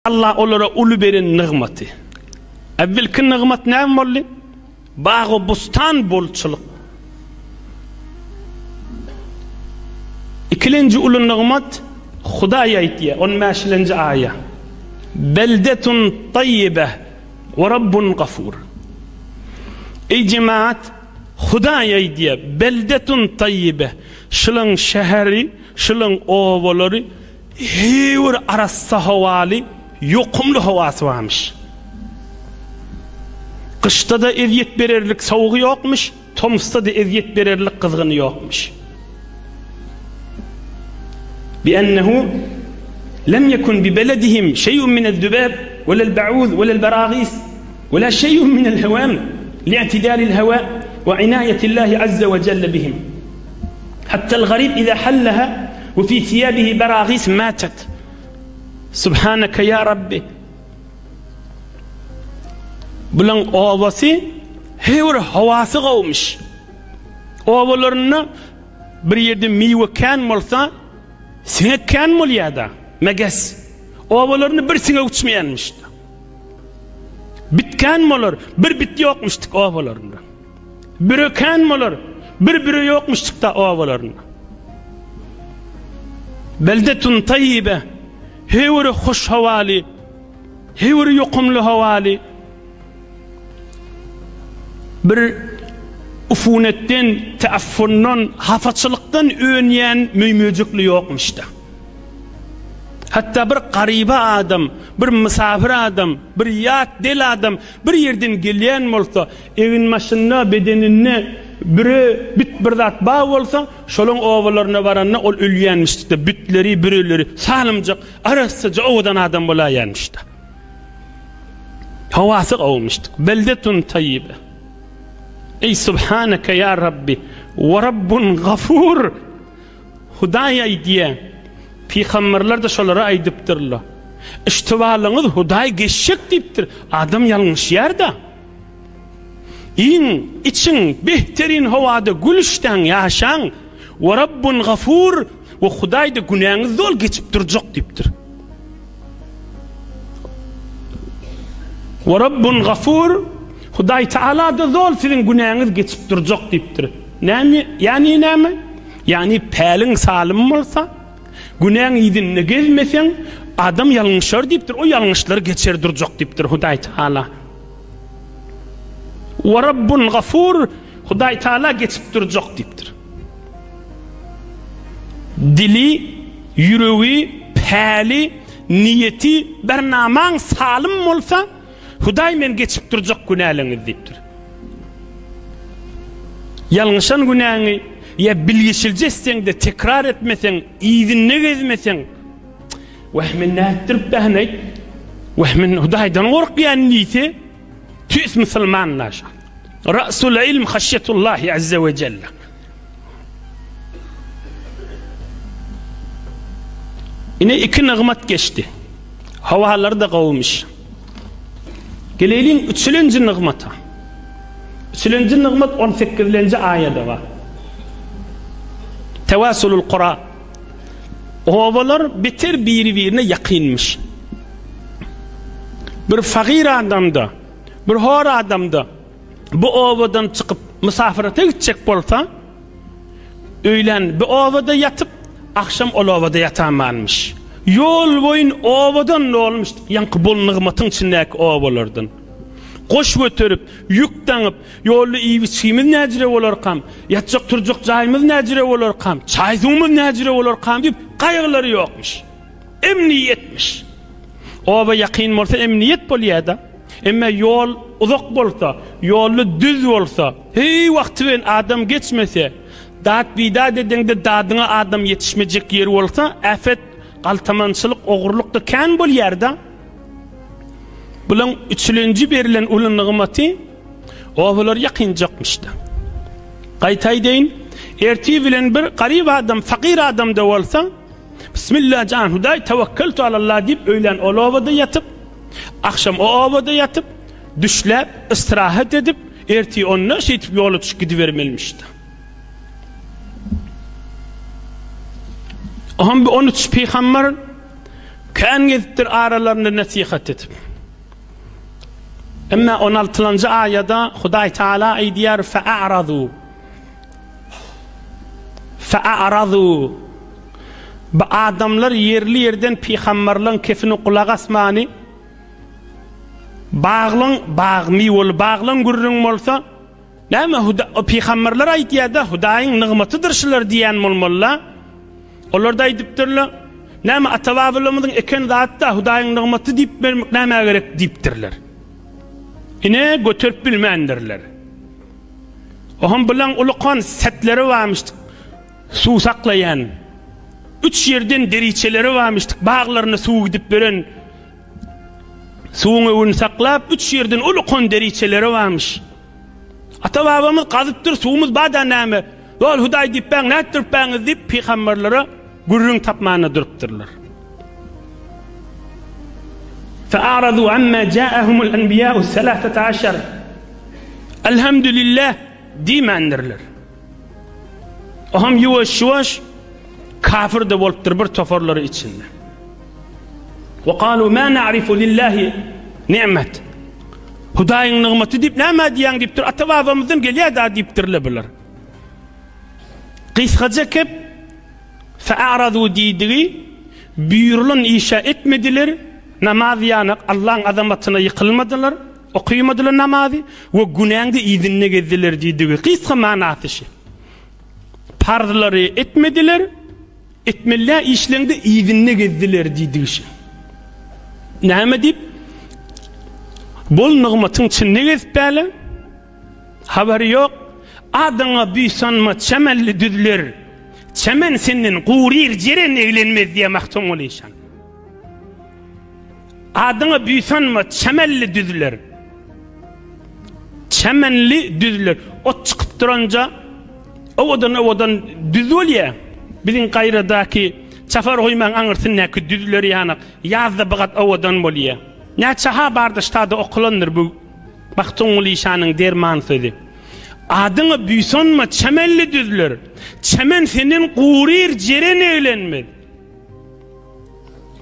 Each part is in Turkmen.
Allah olara ulu berin nığmatı. Evvelki nığmat ne molli? Bağı bustan bolçuluk. İkilinci ulu nığmat Hudaya itiye. On meşilinci aya. Beldetun tayyibe ve Rabbun gafur. Ey cemaat, Hudaya itiye. Beldetun tayyibe. Şılın şehri, şılın ovaları heyur arassa havali yokumlu havası varmış. Kışta da eziyet bererlik soğuğu yokmuş, tomsta da eziyet bererlik kızgını yokmuş. بأنه لم يكن ببلدهم شيء من الذباب ولا البعوض ولا البراغيث ولا شيء من الهوام لاعتدال الهواء وعناية الله عز وجل بهم. حتى الغريب إذا حلها وفي ثيابه براغيث ماتت. سبحانك يا ربي. Bulan ovası heyur havası qavmış. Ovalarına bir yerde meyve kan molsa sine kan mol yada meges. Ovalarını bir sine uçmayanmıştı. Bitkan molar bir bit yokmuştuk ovalarında. Bir kan molar bir yokmuştuk da ovalarında. Beldetun tayyibe heyur hoş havali heyur yokumlu havali bir ufunetten, teaffundan, hafatçılıktan öğünyen müymücüklü yokmuş da. Hatta bir gariba adam, bir misafir adam, bir yat del adam, bir yerden gelen olsa, evin maşınına, bedenine, biri bit bir zat bağ olsa, şolun ovalarına varanına ol ölüyenmişti de, bütleri, birileri, salımcık, arasıca ovadan adam bulayenmişti. Havası olmuştu. Beldetun tayyibe. Ey Subhaneke ya Rabbi ve Rabbun gafur. Hudaya diye peygamberler de şolara aydıptırlar. İştivalınız Hudaya geçecek deyiptir. Adam yanlış yerde. İn için behterin havada gülüşten yaşan ve Rabbun gafur ve Hudaya da günahınız dol geçip duracak deyiptir. Ve Rabbun gafur Huday Teala da zol sizin günahınız geçip duracak deyiptir. Yani ne mi? Yani pelin salim olsa, günahın idinine gezmesen, adam yanlışlar deyiptir. O yanlışları geçer duracak deyiptir Huday Teala. Ve Rabbun gafur, Huday Teala geçip duracak deyiptir. Dili, yüreği, peli, niyeti, bernaman salim olsa, Huday men geçip duracak günahlarınız deyiptir. Yanlışan günahını ya bilgisilcesen de tekrar etmesen, izinle gezmesen, vahmin ne ettirip behney, vahmin Huday'dan korkuyan niyeti, tüys Müslümanlar. Ra'sul ilm haşyetullahi azze ve celle. Yine iki nığmat geçti. Havaları da kavulmuş. Gelelim üçüncü nığmata. Üçüncü nığmat 18. ayette var. Tevasulul Kur'an. Ovalar biter birine yakınmış. Bir fakir adamda, bir hor adamda bu ovadan çıkıp misafirete gidecek olsa, öğlen bir ovada yatıp akşam o ovada yatamanmış. Yol boyun ovadan ne olmuştu? Yankı bol nığmatın içindeki ovalardan. Koş götürüp, yüklenip, yolu iyi biçimiz necire olur kam, yatacak turacak cayımız necire olur kam, çayzumuz necire olur kam deyip kaygıları yokmuş. Emniyetmiş. Ova yakın olsa emniyet boluyor da. Ama yol uzak olsa, yolu düz olsa, hey vakti adam geçmese, dağıt bidat edende dağdına adam yetişmeyecek yeri olsa, afet, kaltamançılık, oğurluk da kan bol yerde. Bulan üçüncü verilen ulun nığmatı ovalar yakınacakmıştı. Qaytay deyin, erti bilen bir garip adam, fakir adam da olsa, Bismillah can Huday tevekkeltu alallah deyip öğlen o ovada yatıp, akşam o ovada yatıp, düşlep, istirahat edip, erti onunla şeytip yolu çık gidivermelmişti. Aham bir 13 peygamber kan gezdir aralarında nasihat etip. Ama 16. ayada Hudaý Taala aýdýar fa'aradu. Bu adamlar yerli yerden peygamberlerin kefini kulak asmany bağmy ol bağlan gurrun bolsa näme o peygamberler aýtýarda Hudaýyň nygmatydyr şular diýen bolmalylar. Olar da aýdypdyrlar. Näme atabalarymyzyň eken zatda Hudaýyň nygmaty diýip bermek näme gerek diýipdirler. Ine götürüp bilmendirler. Oham bilen ulukan setleri varmıştık. Su saklayan. 3 yerden deriçeleri varmıştık. Bağlarına su gidip veren. Suğun övünü saklap 3 yerden ulukan deriçeleri varmış. Ata babamız kazıptır suğumuz bada näme. Ol Hudaý diýip ben nätdirip baňyz diýip peygamberlere gurrun tapmana durupdyrlar. فأعرضوا عما جاءهم الأنبياء 13. Elhamdülillah diýmendirler. Oham ýuwaş kafir de bolupdyr bir toforlary içinde. وقالوا ما نعرف لله نعمة. Hudaýyň nygmaty diýip näme diýen diýipdir. Ata-babamyzdan gelýär da diýipdirler bular. Kıskaca kep فأعرضوا diýdigi buyurulan işe etmediler. Namaz ýanyk Allah'ın azamatyna ýykylmadylar, okuymadylar namazy we günäňde izinne gezdiler diýdigi. Kıska manasy şu. Parzlary etmediler, etmeler işlerinde izinne gezdiler diýdigi şu. Näme diýip? Bol nygmatyň içinde gezipler. Habary ýok. Adyňa büýsanma çemelli düzler. Çemen senden gurir jeren eglenmez diýe mahtum bolýan. Adyňa büýsanma çemelli düzler. Çemenli düzler. Ot çykyp duranja owadan düz bolýar. Biziň gaýradaki çafar goýman aňyrsyn näki düzleri ýanyk ýazda bigat owadan bolýar. Näçe ha barda ştada okulandyr bu mahtum bolýanyň derman sözi. Adyňa büýsanma çemelli düzler. Çemen senden gurir jeren eglenmez.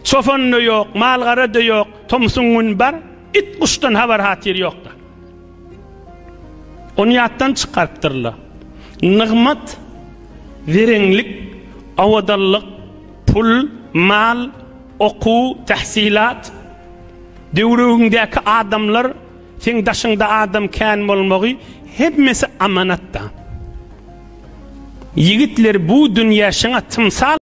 Çofanlı yok, malgara da yok, tomsungun bar, it kuştan haber hatir yok da. Onu yattan çıkarttırla. Nıgmat, verenlik, avadallık, pul, mal, oku, tahsilat, devrüğündeki adamlar, sen daşında adam kan olmağı, hepmesi amanatta. Yigitler bu dünya şuna tımsal,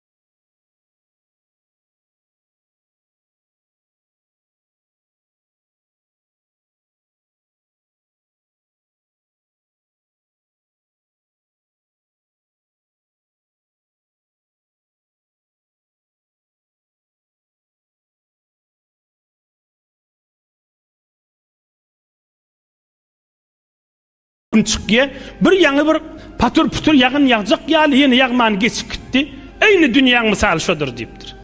çıkıya bir ýaňy bir patur putur ýagyn ýagjak ýaly ýene ýagmany geçip gitdi. Eýni dünýäň misaly şodur diýipdir.